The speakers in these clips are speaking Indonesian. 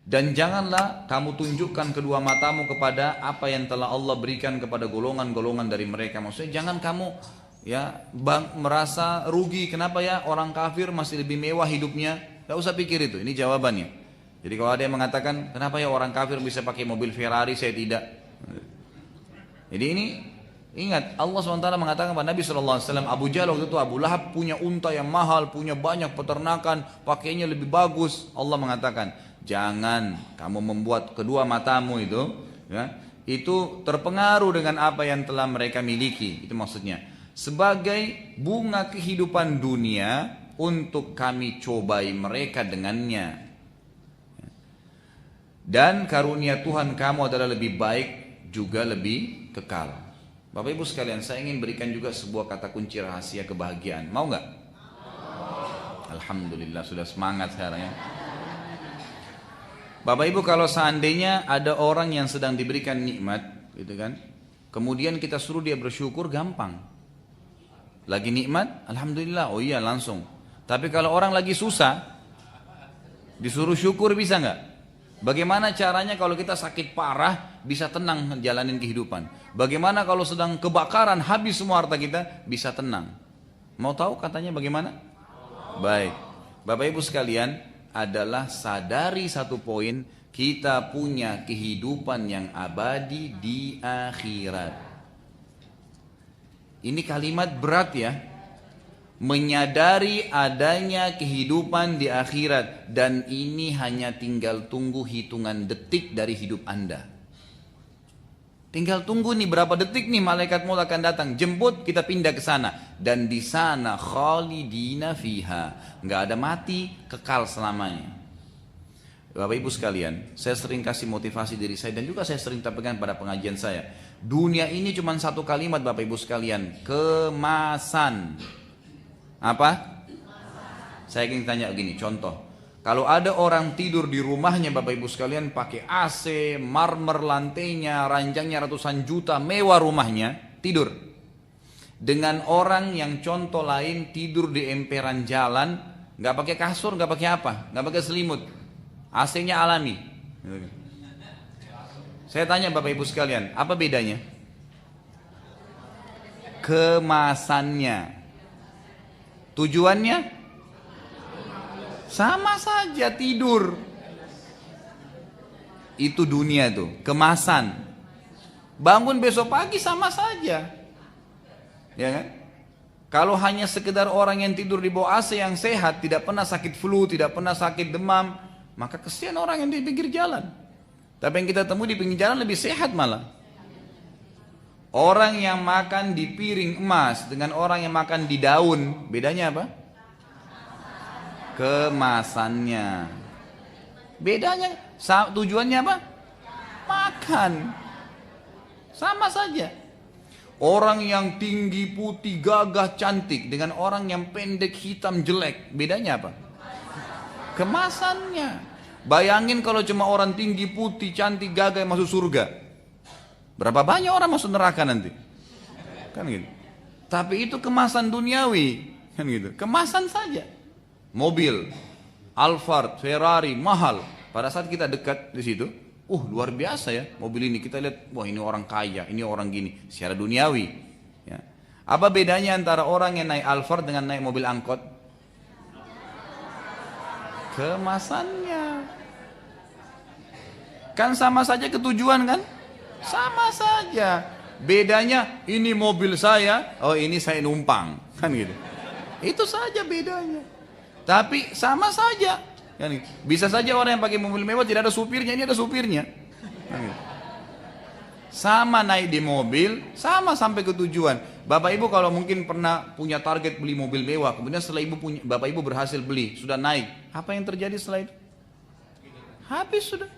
Dan janganlah kamu tunjukkan kedua matamu kepada apa yang telah Allah berikan kepada golongan-golongan dari mereka. Maksudnya jangan kamu merasa rugi. Kenapa ya orang kafir masih lebih mewah hidupnya? Gak usah pikir itu. Ini jawabannya. Jadi kalau ada yang mengatakan kenapa ya orang kafir bisa pakai mobil Ferrari, saya tidak. Jadi ini ingat Allah SWT mengatakan kepada Nabi SAW, Abu Jahal waktu itu, Abu Lahab punya unta yang mahal, punya banyak peternakan, pakainya lebih bagus. Allah mengatakan, jangan kamu membuat kedua matamu itu, ya, itu terpengaruh dengan apa yang telah mereka miliki. Itu maksudnya. Sebagai bunga kehidupan dunia untuk kami cobai mereka dengannya. Dan karunia Tuhan kamu adalah lebih baik juga lebih kekal. Bapak Ibu sekalian, saya ingin berikan juga sebuah kata kunci rahasia kebahagiaan. Mau nggak? Alhamdulillah sudah semangat sekarang ya. Bapak Ibu, kalau seandainya ada orang yang sedang diberikan nikmat, gitu kan? Kemudian kita suruh dia bersyukur, gampang. Lagi nikmat, alhamdulillah, oh iya langsung. Tapi kalau orang lagi susah, disuruh syukur bisa nggak? Bagaimana caranya kalau kita sakit parah bisa tenang jalanin kehidupan? Bagaimana kalau sedang kebakaran habis semua harta kita bisa tenang? Mau tahu katanya bagaimana? Baik, Bapak Ibu sekalian, adalah sadari satu poin, kita punya kehidupan yang abadi di akhirat. Ini kalimat berat ya. Menyadari adanya kehidupan di akhirat, dan ini hanya tinggal tunggu hitungan detik dari hidup Anda. Tinggal tunggu nih berapa detik nih malaikat maut akan datang, jemput, kita pindah ke sana, dan di sana khalidina fiha, nggak ada mati, kekal selamanya. Bapak Ibu sekalian, saya sering kasih motivasi diri saya dan juga saya sering sampaikan pada pengajian saya. Dunia ini cuma satu kalimat Bapak Ibu sekalian, kemasan. Apa? Saya ingin tanya begini, contoh. Kalau ada orang tidur di rumahnya Bapak Ibu sekalian pakai AC, marmer lantainya, ranjangnya ratusan juta, mewah rumahnya, tidur. Dengan orang yang contoh lain tidur di emperan jalan, nggak pakai kasur, nggak pakai apa, nggak pakai selimut, AC-nya alami. Saya tanya Bapak Ibu sekalian, apa bedanya? Kemasannya. Tujuannya sama saja, tidur. Itu dunia tuh, kemasan. Bangun besok pagi sama saja. Ya kan? Kalau hanya sekedar orang yang tidur di bawah AC yang sehat, tidak pernah sakit flu, tidak pernah sakit demam, maka kesian orang yang di pinggir jalan. Tapi yang kita temui di pinggir jalan lebih sehat malah. Orang yang makan di piring emas dengan orang yang makan di daun, bedanya apa? Kemasannya. Bedanya, tujuannya apa? Makan. Sama saja. Orang yang tinggi, putih, gagah, cantik dengan orang yang pendek, hitam, jelek, bedanya apa? Kemasannya. Bayangin kalau cuma orang tinggi, putih, cantik, gagah yang masuk surga. Berapa banyak orang masuk neraka nanti? Kan gitu. Tapi itu kemasan duniawi, kan gitu. Kemasan saja. Mobil, Alphard, Ferrari, mahal. Pada saat kita dekat di situ, luar biasa ya mobil ini. Kita lihat, wah ini orang kaya, ini orang gini. Secara duniawi. Ya. Apa bedanya antara orang yang naik Alphard dengan naik mobil angkot? Kemasannya. Kan sama saja ketujuan kan? Sama saja. Bedanya ini mobil saya, oh ini saya numpang, kan gitu. Itu saja bedanya. Tapi sama saja. Kan gitu. Bisa saja orang yang pakai mobil mewah tidak ada supirnya, ini ada supirnya. Kan gitu. Sama naik di mobil, sama sampai ke tujuan. Bapak Ibu kalau mungkin pernah punya target beli mobil mewah, kemudian setelah Bapak Ibu berhasil beli, sudah naik. Apa yang terjadi setelah itu? Habis sudah.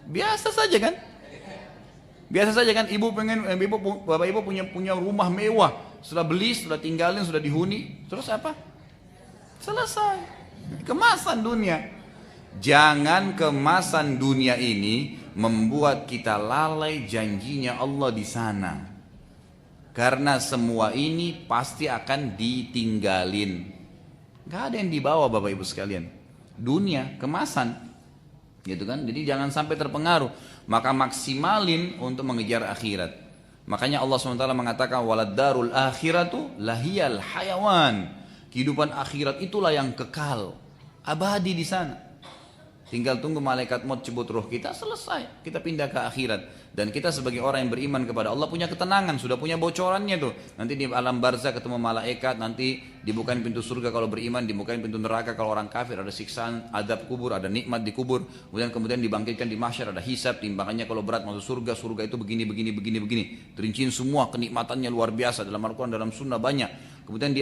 Biasa saja kan? Biasa saja kan, Bapak Ibu punya rumah mewah, sudah beli, sudah tinggalin, sudah dihuni, terus apa? Selesai. Kemasan dunia. Jangan kemasan dunia ini membuat kita lalai janjinya Allah di sana. Karena semua ini pasti akan ditinggalin. Gak ada yang dibawa Bapak Ibu sekalian. Dunia, kemasan. Gitu kan? Jadi jangan sampai terpengaruh. Maka maksimalin untuk mengejar akhirat. Makanya Allah SWT mengatakan walad darul akhiratu lahiyal hayawan. Kehidupan akhirat itulah yang kekal, abadi di sana. Tinggal tunggu malaikat maut cabut roh kita, selesai. Kita pindah ke akhirat. Dan kita sebagai orang yang beriman kepada Allah punya ketenangan, sudah punya bocorannya tuh. Nanti di alam barzah ketemu malaikat, nanti dibukain pintu surga kalau beriman, dibukain pintu neraka kalau orang kafir, ada siksaan, adab kubur, ada nikmat di kubur. Kemudian dibangkitkan di mahsyar, ada hisab, timbangannya kalau berat masuk surga, surga itu begini. Terinciin semua kenikmatannya luar biasa, dalam Al-Quran, dalam sunnah banyak. Kemudian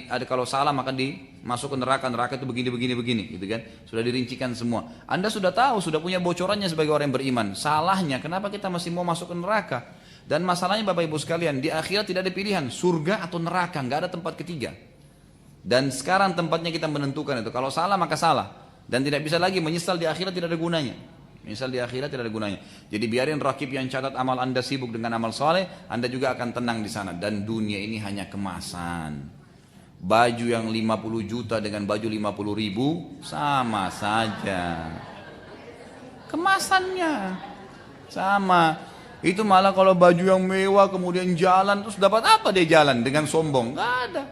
ada kalau salah maka dimasuk ke neraka itu begini gitu kan. Sudah dirincikan semua. Anda sudah tahu, sudah punya bocorannya sebagai orang yang beriman. Salahnya kenapa kita masih mau masuk ke neraka? Dan masalahnya Bapak Ibu sekalian, di akhirat tidak ada pilihan surga atau neraka, nggak ada tempat ketiga. Dan sekarang tempatnya kita menentukan itu. Kalau salah maka salah, dan tidak bisa lagi menyesal di akhirat, tidak ada gunanya. Menyesal di akhirat tidak ada gunanya. Jadi biarin rakib yang catat amal Anda sibuk dengan amal soleh, Anda juga akan tenang di sana. Dan dunia ini hanya kemasan. Baju yang 50 juta dengan baju 50 ribu sama saja. Kemasannya sama. Itu malah kalau baju yang mewah kemudian jalan, terus dapat apa dia jalan dengan sombong? Gak ada.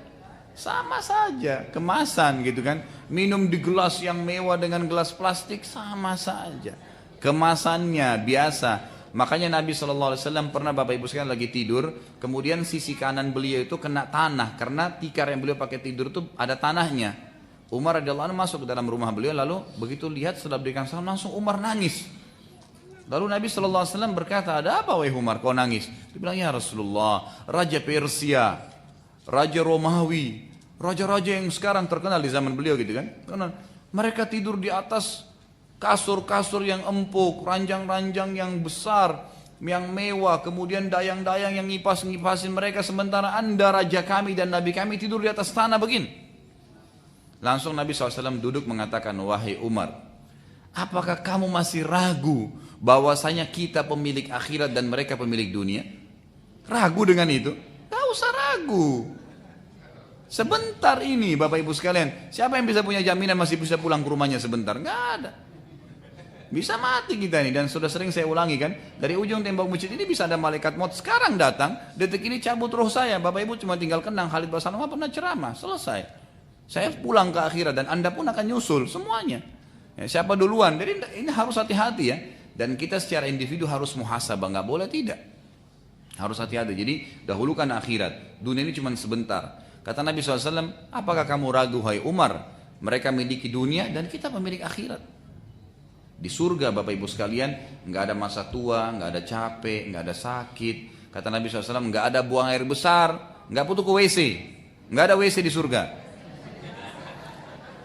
Sama saja, kemasan gitu kan. Minum di gelas yang mewah dengan gelas plastik sama saja. Kemasannya biasa. Makanya Nabi SAW pernah Bapak Ibu sekalian lagi tidur, kemudian sisi kanan beliau itu kena tanah, karena tikar yang beliau pakai tidur itu ada tanahnya. Umar radhiyallahu anhu masuk ke dalam rumah beliau, lalu begitu lihat setelah berikan salam langsung Umar nangis. Lalu Nabi SAW berkata, ada apa wahai Umar kau nangis? Dia bilang, ya Rasulullah, Raja Persia, Raja Romawi, raja-raja yang sekarang terkenal di zaman beliau gitu kan. Karena mereka tidur di atas kasur-kasur yang empuk, ranjang-ranjang yang besar, yang mewah, kemudian dayang-dayang yang ngipas-ngipasin mereka, sementara Anda raja kami dan nabi kami tidur di atas tanah begini. Langsung Nabi SAW duduk mengatakan, wahai Umar, apakah kamu masih ragu bahwasanya kita pemilik akhirat dan mereka pemilik dunia? Ragu dengan itu? Gak usah ragu. Sebentar ini Bapak Ibu sekalian, siapa yang bisa punya jaminan masih bisa pulang ke rumahnya sebentar? Gak ada. Bisa mati kita ini, dan sudah sering saya ulangi kan, dari ujung tembok masjid ini bisa ada malaikat maut sekarang datang, detik ini cabut roh saya. Bapak Ibu cuma tinggal kenang Khalid Basalamah pernah ceramah, selesai. Saya pulang ke akhirat dan Anda pun akan nyusul semuanya. Ya, siapa duluan? Jadi ini harus hati-hati ya. Dan kita secara individu harus muhasabah, nggak boleh tidak. Harus hati-hati. Jadi dahulukan akhirat. Dunia ini cuma sebentar. Kata Nabi SAW, apakah kamu ragu hai Umar? Mereka memiliki dunia dan kita pemilik akhirat. Di surga Bapak Ibu sekalian, nggak ada masa tua, nggak ada capek, nggak ada sakit. Kata Nabi SAW, nggak ada buang air besar, nggak butuh ke WC, nggak ada WC di surga.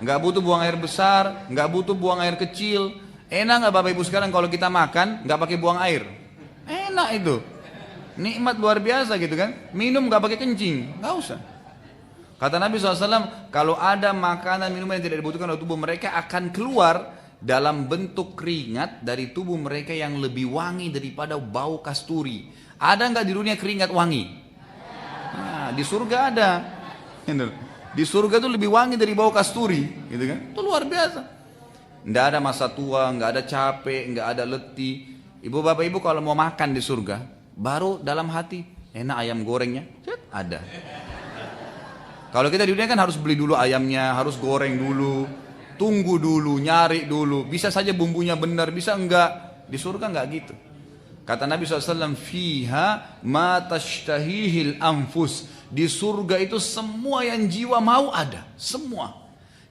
Nggak butuh buang air besar, nggak butuh buang air kecil. Enak nggak Bapak Ibu sekalian kalau kita makan nggak pakai buang air? Enak itu, nikmat luar biasa gitu kan. Minum nggak pakai kencing, nggak usah. Kata Nabi SAW, kalau ada makanan minuman yang tidak dibutuhkan oleh tubuh mereka akan keluar dalam bentuk keringat dari tubuh mereka yang lebih wangi daripada bau kasturi. Ada nggak di dunia keringat wangi? Nah, di surga ada. Di surga itu lebih wangi dari bau kasturi, gitu kan? Itu luar biasa. Nggak ada masa tua, nggak ada capek, nggak ada letih. Ibu bapak ibu kalau mau makan di surga, baru dalam hati enak ayam gorengnya, ada. Kalau kita di dunia kan harus beli dulu ayamnya, harus goreng dulu, tunggu dulu, nyari dulu. Bisa saja bumbunya benar, bisa enggak. Di surga enggak gitu. Kata Nabi SAW, fiha ma tashtahihil anfus. Di surga itu semua yang jiwa mau ada, semua.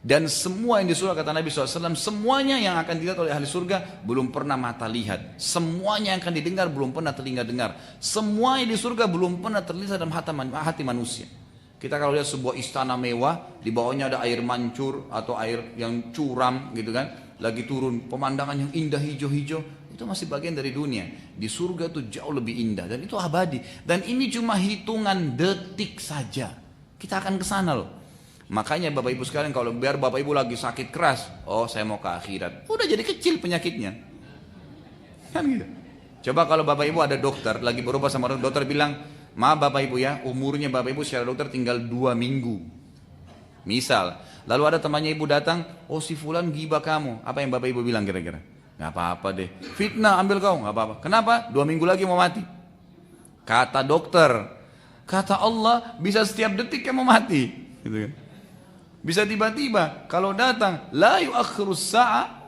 Dan semua yang di surga, kata Nabi SAW, semuanya yang akan dilihat oleh ahli surga belum pernah mata lihat. Semuanya yang akan didengar belum pernah telinga dengar. Semua yang di surga belum pernah terlihat dalam hati manusia. Kita kalau lihat sebuah istana mewah, di bawahnya ada air mancur atau air yang curam gitu kan, lagi turun, pemandangan yang indah hijau-hijau, itu masih bagian dari dunia. Di surga itu jauh lebih indah dan itu abadi. Dan ini cuma hitungan detik saja. Kita akan ke sana loh. Makanya Bapak Ibu sekalian, kalau biar Bapak Ibu lagi sakit keras, oh saya mau ke akhirat, udah jadi kecil penyakitnya. Kan gitu. Coba kalau Bapak Ibu ada dokter, lagi berobat sama dokter bilang, maaf Bapak Ibu ya, umurnya Bapak Ibu secara dokter tinggal 2 minggu. Misal, lalu ada temannya ibu datang, oh si fulan gibah kamu. Apa yang Bapak Ibu bilang kira-kira? Nggak apa-apa deh. Fitnah ambil kau, nggak apa-apa. Kenapa? 2 minggu lagi mau mati. Kata dokter, kata Allah bisa setiap detik yang mau mati. Gitu kan. Bisa tiba-tiba kalau datang la yu'akhirus sa'a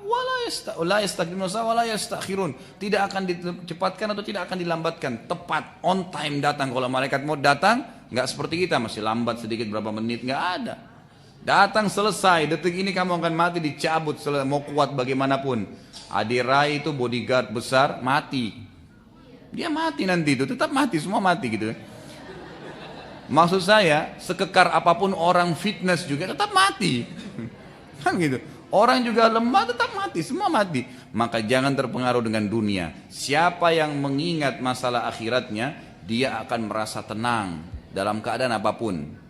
la yastaqdimun sa'a wa la yastakhirun. Tidak akan dicepatkan atau tidak akan dilambatkan. Tepat on time datang. Kalau malaikat mau datang, nggak seperti kita masih lambat sedikit berapa menit, nggak ada. Datang selesai, detik ini kamu akan mati, dicabut mau kuat bagaimanapun. Adirai itu bodyguard besar, mati. Dia mati nanti itu, tetap mati, semua mati gitu. Maksud saya, sekekar apapun orang fitness juga tetap mati. Kan gitu. Orang juga lemah tetap mati, semua mati. Maka jangan terpengaruh dengan dunia. Siapa yang mengingat masalah akhiratnya, dia akan merasa tenang dalam keadaan apapun.